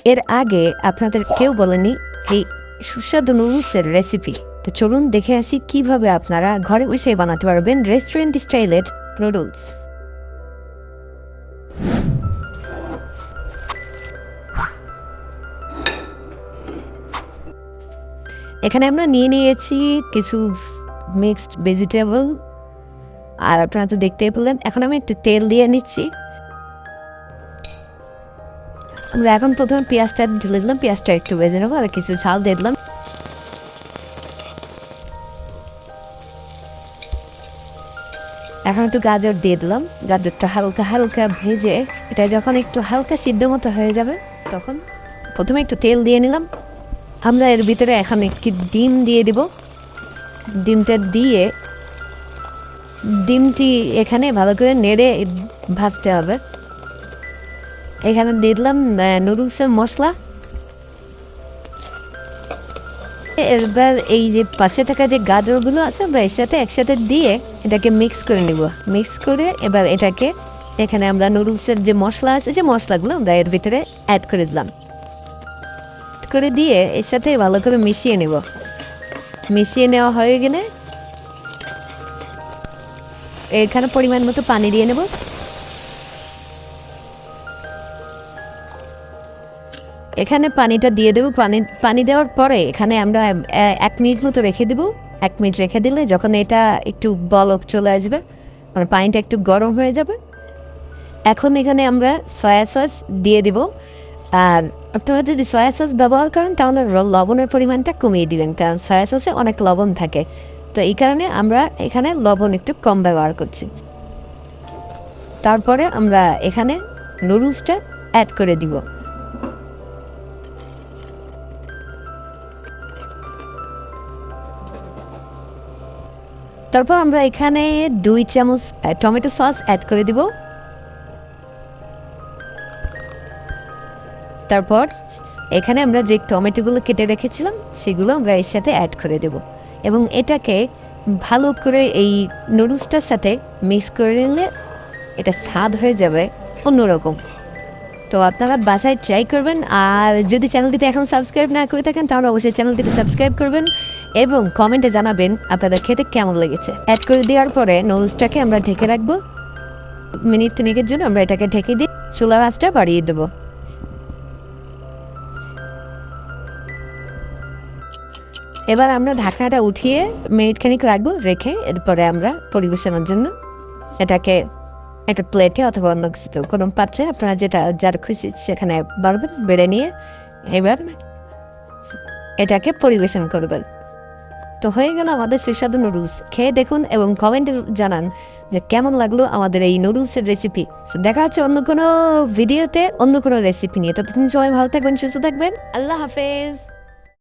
এর আগে আপনাদের কেউ বলেনি এই সুস্বাদু নুডলসের রেসিপি। তো চলুন দেখে আসি কিভাবে আপনারা ঘরে বসে বানাতে পারবেন রেস্টুরেন্ট স্টাইলের নুডলস। এখানে আমরা নিয়ে নিয়েছি কিছু মিক্সড ভেজিটেবল, আর আপনারা তো দেখতেই পেলেন। এখন আমি একটু তেল দিয়ে নিচ্ছি। আমরা এখন প্রথমে পেঁয়াজটা ঢেলে দিলাম, পেঁয়াজটা একটু ভেজে নেবো আর কিছু ঝাল দিয়ে দিলাম। এখন একটু গাজর দিয়ে দিলাম, গাজরটা হালকা হালকা ভেজে এটা যখন একটু হালকা সিদ্ধ মতো হয়ে যাবে তখন প্রথমে একটু তেল দিয়ে নিলাম। আমরা এর ভিতরে এখন একটি ডিম দিয়ে দিব। ডিমটা দিয়ে ডিমটি এখানে ভালো করে নেড়ে ভাজতে হবে। এখানে দিয়ে দিলাম নুডলসের মশলা। এবার এই যে পাশে থাকা যে গাজরগুলো আছে আমরা এর সাথে একসাথে দিয়ে এটাকে মিক্স করে নিব। মিক্স করে এবার এটাকে এখানে আমরা নুডলসের যে মশলা আছে যে মশলাগুলো আমরা এর ভিতরে অ্যাড করে দিলাম, করে দিয়ে এর সাথে ভালো করে মিশিয়ে নেব। মিশিয়ে নেওয়া হয়ে গেলে এখানে পরিমাণ মতো পানি দিয়ে নেব। এখানে পানিটা দিয়ে দেবো। পানি দেওয়ার পরে এখানে আমরা 1 মিনিট মতো রেখে দেবো। 1 মিনিট রেখে দিলে যখন এটা একটু বলক চলে আসবে, মানে পানিটা একটু গরম হয়ে যাবে, এখন এখানে আমরা সয়া সস দিয়ে দেব। আর আপনারা যদি সয়া সস ব্যবহার করেন তাহলে লবণের পরিমাণটা কমিয়ে দিবেন, কারণ সয়া সসে অনেক লবণ থাকে। তো এই কারণে আমরা এখানে লবণ একটু কম ব্যবহার করছি। তারপরে আমরা এখানে নুডলসটা অ্যাড করে দিব। তারপর আমরা এখানে 2 চামচ টমেটো সস অ্যাড করে দিব। তারপর এখানে আমরা যে টমেটোগুলো কেটে রেখেছিলাম সেগুলো আমরা এর সাথে অ্যাড করে দেব এবং এটাকে ভালো করে এই নুডলসটার সাথে মিক্স করে নিলে এটা স্বাদ হয়ে যাবে অন্যরকম। তো আপনারা বাসায় ট্রাই করবেন। আর যদি চ্যানেলটিতে এখন সাবস্ক্রাইব না করে থাকেন তাহলে অবশ্যই চ্যানেলটিতে সাবস্ক্রাইব করবেন এবং কমেন্টে জানাবেন আপনাদের খেতে কেমন লেগেছে। অ্যাড করে দেওয়ার পরে নুডলসটাকে আমরা ঢেকে রাখবো। মিনিট 3 জন্য আমরা এটাকে ঢেকে দিয়ে চুলার আঁচটা বাড়িয়ে দেবো। এবার আমরা ঢাকনাটা উঠিয়ে মিনিট খানিক রাখবো, রেখে এরপরে আমরা পরিবেশনের জন্য এটাকে একটা প্লেটে অথবা অন্য কিছু কোনো পাত্রে আপনারা যেটা যার খুশি সেখানে বাড়বেন, বেড়ে নিয়ে এবার এটাকে পরিবেশন করবেন। তো হয়ে গেল আমাদের সুস্বাদু নুডলস। খেয়ে দেখুন এবং কমেন্টে জানান যে কেমন লাগলো আমাদের এই নুডলসের রেসিপি। দেখা হচ্ছে অন্য কোনো ভিডিওতে অন্য কোনো রেসিপি নিয়ে। ততদিন সবাই ভালো থাকবেন, সুস্থ থাকবেন। আল্লাহ হাফেজ।